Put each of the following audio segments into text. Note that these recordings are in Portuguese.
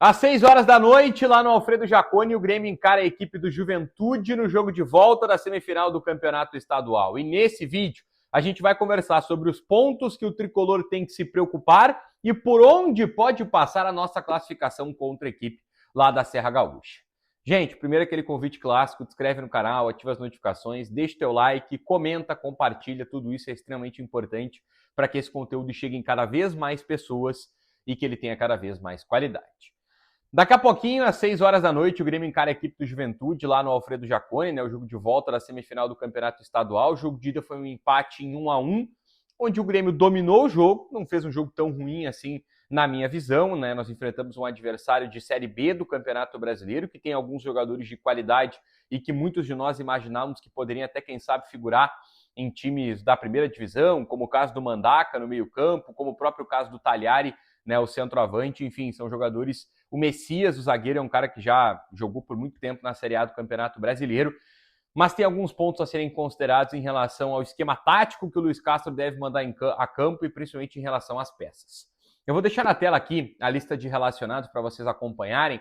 Às 6 horas da noite, lá no Alfredo Jaconi, o Grêmio encara a equipe do Juventude no jogo de volta da semifinal do Campeonato Estadual. E nesse vídeo, a gente vai conversar sobre os pontos que o Tricolor tem que se preocupar e por onde pode passar a nossa classificação contra a equipe lá da Serra Gaúcha. Gente, primeiro aquele convite clássico, te inscreve no canal, ativa as notificações, deixa teu like, comenta, compartilha, tudo isso é extremamente importante para que esse conteúdo chegue em cada vez mais pessoas e que ele tenha cada vez mais qualidade. Daqui a pouquinho, às 6 horas da noite, o Grêmio encara a equipe do Juventude lá no Alfredo Jaconi, né, o jogo de volta da semifinal do Campeonato Estadual. O jogo de ida foi um empate em 1-1, onde o Grêmio dominou o jogo, não fez um jogo tão ruim assim na minha visão, né? Nós enfrentamos um adversário de Série B do Campeonato Brasileiro, que tem alguns jogadores de qualidade e que muitos de nós imaginávamos que poderiam até, quem sabe, figurar em times da primeira divisão, como o caso do Mandaca no meio-campo, como o próprio caso do Talhari, né, o centroavante. Enfim, são jogadores. O Messias, o zagueiro, é um cara que já jogou por muito tempo na Série A do Campeonato Brasileiro, mas tem alguns pontos a serem considerados em relação ao esquema tático que o Luiz Castro deve mandar a campo e principalmente em relação às peças. Eu vou deixar na tela aqui a lista de relacionados para vocês acompanharem.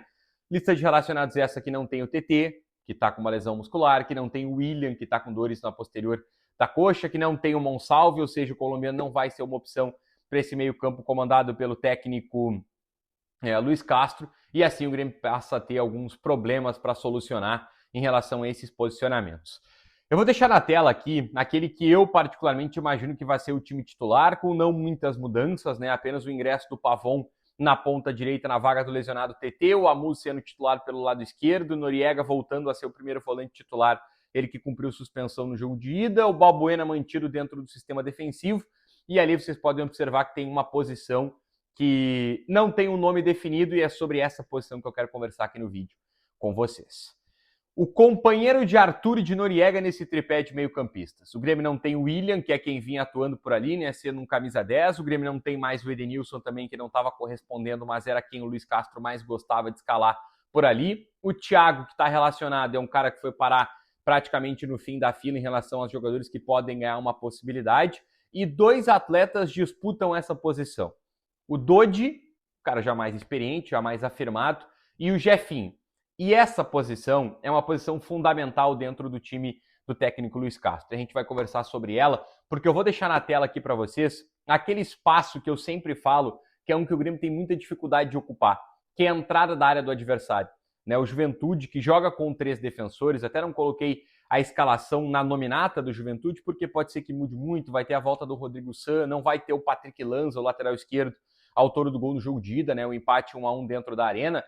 Lista de relacionados essa que não tem o TT, que está com uma lesão muscular, que não tem o William, que está com dores na posterior da coxa, que não tem o Monsalve, ou seja, o colombiano não vai ser uma opção para esse meio-campo comandado pelo técnico Luiz Castro, e assim o Grêmio passa a ter alguns problemas para solucionar em relação a esses posicionamentos. Eu vou deixar na tela aqui aquele que eu particularmente imagino que vai ser o time titular, com não muitas mudanças, né? Apenas o ingresso do Pavon na ponta direita na vaga do lesionado TT, o Amu sendo titular pelo lado esquerdo, o Noriega voltando a ser o primeiro volante titular, ele que cumpriu suspensão no jogo de ida, o Balbuena mantido dentro do sistema defensivo, e ali vocês podem observar que tem uma posição que não tem um nome definido, e é sobre essa posição que eu quero conversar aqui no vídeo com vocês. O companheiro de Arthur e de Noriega nesse tripé de meio-campistas. O Grêmio não tem o William, que é quem vinha atuando por ali, né, sendo um camisa 10. O Grêmio não tem mais o Edenilson também, que não estava correspondendo, mas era quem o Luiz Castro mais gostava de escalar por ali. O Thiago, que está relacionado, é um cara que foi parar praticamente no fim da fila em relação aos jogadores que podem ganhar uma possibilidade. E dois atletas disputam essa posição. O Dodi, cara já mais experiente, já mais afirmado, e o Jefinho. E essa posição é uma posição fundamental dentro do time do técnico Luiz Castro. A gente vai conversar sobre ela, porque eu vou deixar na tela aqui para vocês aquele espaço que eu sempre falo, que é um que o Grêmio tem muita dificuldade de ocupar, que é a entrada da área do adversário. Né? O Juventude, que joga com 3 defensores, até não coloquei a escalação na nominata do Juventude, porque pode ser que mude muito, vai ter a volta do Rodrigo San, não vai ter o Patrick Lanza, o lateral esquerdo, autor do gol no jogo de ida, né? O empate 1-1 dentro da arena.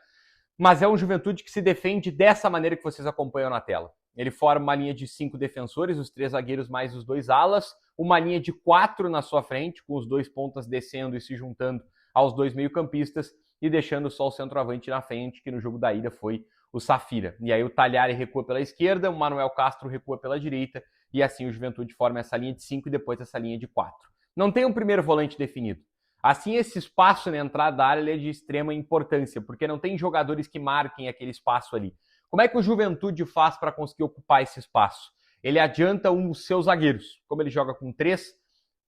Mas é um Juventude que se defende dessa maneira que vocês acompanham na tela. Ele forma uma linha de 5 defensores, os 3 zagueiros mais os 2 alas, uma linha de 4 na sua frente, com os 2 pontas descendo e se juntando aos 2 meio-campistas, e deixando só o centroavante na frente, que no jogo da ida foi o Safira. E aí o Talhari recua pela esquerda, o Manuel Castro recua pela direita, e assim o Juventude forma essa linha de 5 e depois essa linha de 4. Não tem um primeiro volante definido. Assim, esse espaço na entrada da área é de extrema importância, porque não tem jogadores que marquem aquele espaço ali. Como é que o Juventude faz para conseguir ocupar esse espaço? Ele adianta os seus zagueiros. Como ele joga com 3,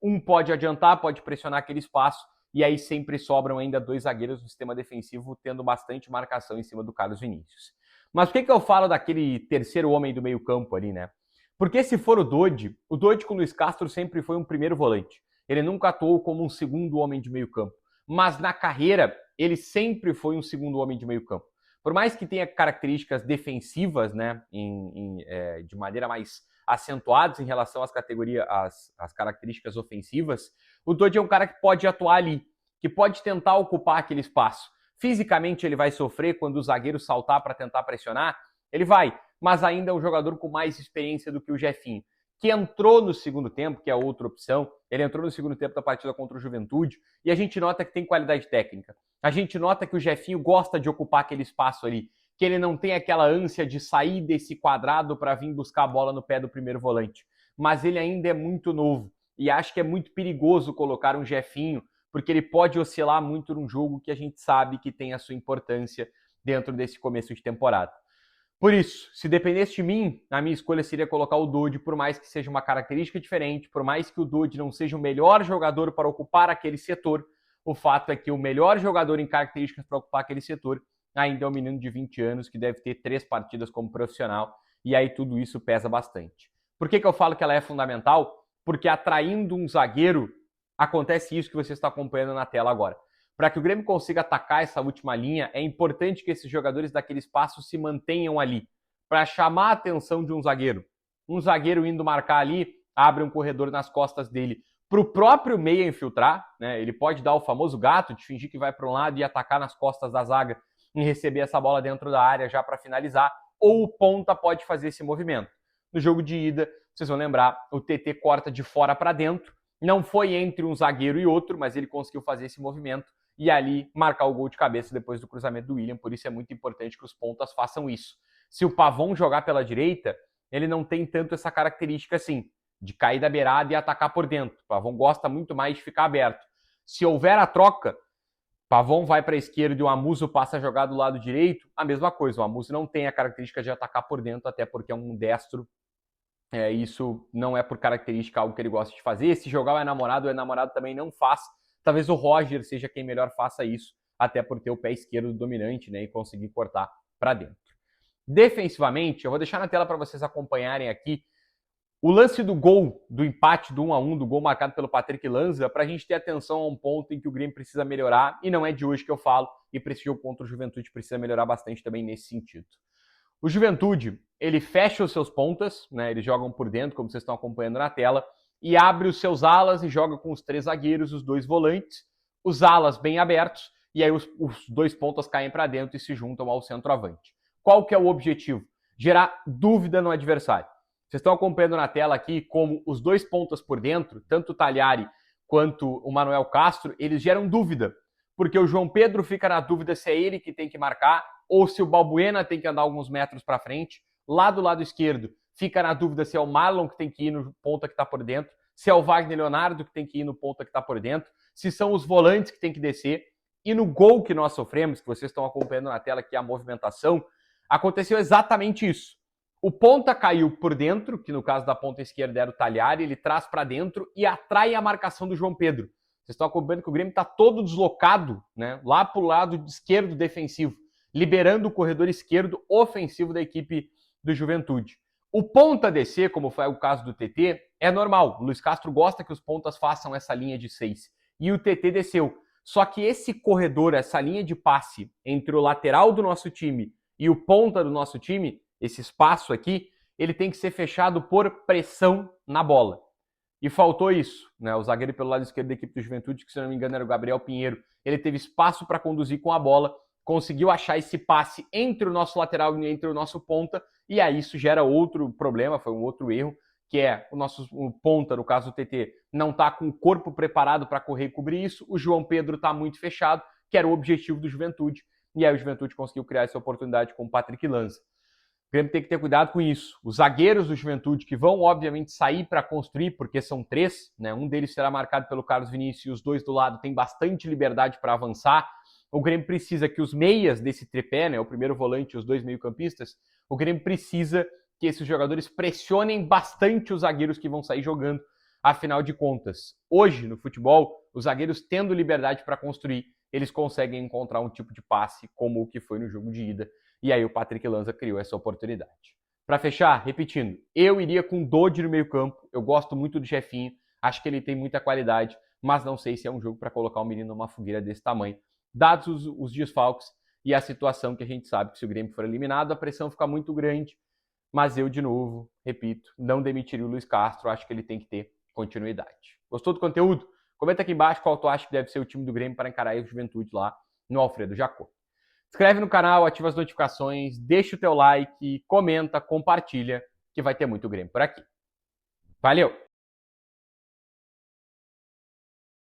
um pode adiantar, pode pressionar aquele espaço, e aí sempre sobram ainda 2 zagueiros no sistema defensivo, tendo bastante marcação em cima do Carlos Vinícius. Mas por que eu falo daquele terceiro homem do meio campo ali, né? Porque se for o Dodi com o Luiz Castro sempre foi um primeiro volante. Ele nunca atuou como um segundo homem de meio campo. Mas na carreira, ele sempre foi um segundo homem de meio campo. Por mais que tenha características defensivas, né, de maneira mais acentuadas em relação às categorias, às características ofensivas, o Dodi é um cara que pode atuar ali, que pode tentar ocupar aquele espaço. Fisicamente ele vai sofrer quando o zagueiro saltar para tentar pressionar, ele vai, mas ainda é um jogador com mais experiência do que o Jefinho, que entrou no segundo tempo, que é outra opção. Ele entrou no segundo tempo da partida contra o Juventude, e a gente nota que tem qualidade técnica. A gente nota que o Jefinho gosta de ocupar aquele espaço ali, que ele não tem aquela ânsia de sair desse quadrado para vir buscar a bola no pé do primeiro volante. Mas ele ainda é muito novo, e acho que é muito perigoso colocar um Jefinho, porque ele pode oscilar muito num jogo que a gente sabe que tem a sua importância dentro desse começo de temporada. Por isso, se dependesse de mim, a minha escolha seria colocar o Dodi, por mais que seja uma característica diferente, por mais que o Dodi não seja o melhor jogador para ocupar aquele setor, o fato é que o melhor jogador em características para ocupar aquele setor ainda é um menino de 20 anos que deve ter 3 partidas como profissional, e aí tudo isso pesa bastante. Por que eu falo que ela é fundamental? Porque atraindo um zagueiro, acontece isso que você está acompanhando na tela agora. Para que o Grêmio consiga atacar essa última linha, é importante que esses jogadores daquele espaço se mantenham ali, para chamar a atenção de um zagueiro. Um zagueiro indo marcar ali, abre um corredor nas costas dele para o próprio meia infiltrar, né? Ele pode dar o famoso gato de fingir que vai para um lado e atacar nas costas da zaga e receber essa bola dentro da área já para finalizar, ou o ponta pode fazer esse movimento. No jogo de ida, vocês vão lembrar, o TT corta de fora para dentro, não foi entre um zagueiro e outro, mas ele conseguiu fazer esse movimento e ali marcar o gol de cabeça depois do cruzamento do William, por isso é muito importante que os pontas façam isso. Se o Pavon jogar pela direita, ele não tem tanto essa característica assim, de cair da beirada e atacar por dentro. O Pavon gosta muito mais de ficar aberto. Se houver a troca, Pavon vai para a esquerda e o Amuso passa a jogar do lado direito, a mesma coisa. O Amuso não tem a característica de atacar por dentro, até porque é um destro. Isso não é por característica algo que ele gosta de fazer. Se jogar o namorado também não faz. Talvez o Roger seja quem melhor faça isso, até por ter o pé esquerdo dominante, né, e conseguir cortar para dentro. Defensivamente, eu vou deixar na tela para vocês acompanharem aqui o lance do gol, do empate do 1-1, do gol marcado pelo Patrick Lanza, para a gente ter atenção a um ponto em que o Grêmio precisa melhorar, e não é de hoje que eu falo, e para esse jogo contra o Juventude precisa melhorar bastante também nesse sentido. O Juventude, ele fecha os seus pontas, né, eles jogam por dentro, como vocês estão acompanhando na tela, e abre os seus alas e joga com os 3 zagueiros, os 2 volantes, os alas bem abertos, e aí os 2 pontas caem para dentro e se juntam ao centroavante. Qual que é o objetivo? Gerar dúvida no adversário. Vocês estão acompanhando na tela aqui como os 2 pontas por dentro, tanto o Talhari quanto o Manuel Castro, eles geram dúvida, porque o João Pedro fica na dúvida se é ele que tem que marcar ou se o Balbuena tem que andar alguns metros para frente. Lá do lado esquerdo, fica na dúvida se é o Marlon que tem que ir no ponta que está por dentro, se é o Wagner Leonardo que tem que ir no ponta que está por dentro, se são os volantes que tem que descer. E no gol que nós sofremos, que vocês estão acompanhando na tela, que é a movimentação, aconteceu exatamente isso. O ponta caiu por dentro, que no caso da ponta esquerda era o Talhari, ele traz para dentro e atrai a marcação do João Pedro. Vocês estão acompanhando que o Grêmio está todo deslocado, né, lá para o lado esquerdo defensivo, liberando o corredor esquerdo ofensivo da equipe do Juventude. O ponta descer, como foi o caso do TT, é normal. O Luiz Castro gosta que os pontas façam essa linha de 6. E o TT desceu. Só que esse corredor, essa linha de passe entre o lateral do nosso time e o ponta do nosso time, esse espaço aqui, ele tem que ser fechado por pressão na bola. E faltou isso, né? O zagueiro pelo lado esquerdo da equipe do Juventude, que se não me engano era o Gabriel Pinheiro, ele teve espaço para conduzir com a bola, conseguiu achar esse passe entre o nosso lateral e entre o nosso ponta, e aí isso gera outro problema, foi um outro erro, que é o ponta, no caso do TT, não está com o corpo preparado para correr e cobrir isso, o João Pedro está muito fechado, que era o objetivo do Juventude, e aí o Juventude conseguiu criar essa oportunidade com o Patrick Lanza. O Grêmio tem que ter cuidado com isso. Os zagueiros do Juventude, que vão obviamente sair para construir, porque são 3, né? Um deles será marcado pelo Carlos Vinícius e os 2 do lado têm bastante liberdade para avançar. O Grêmio precisa que os meias desse tripé, né, o primeiro volante e os 2 meio-campistas, o Grêmio precisa que esses jogadores pressionem bastante os zagueiros que vão sair jogando. Afinal de contas, hoje no futebol, os zagueiros tendo liberdade para construir, eles conseguem encontrar um tipo de passe como o que foi no jogo de ida. E aí o Patrick Lanza criou essa oportunidade. Para fechar, repetindo, eu iria com Dodi no meio campo. Eu gosto muito do Jefinho, acho que ele tem muita qualidade, mas não sei se é um jogo para colocar um menino numa fogueira desse tamanho. Dados os desfalques e a situação que a gente sabe que se o Grêmio for eliminado, a pressão fica muito grande. Mas eu, de novo, repito, não demitiria o Luiz Castro, acho que ele tem que ter continuidade. Gostou do conteúdo? Comenta aqui embaixo qual tu acha que deve ser o time do Grêmio para encarar a Juventude lá no Alfredo Jacó. Inscreve no canal, ativa as notificações, deixa o teu like, comenta, compartilha, que vai ter muito Grêmio por aqui. Valeu!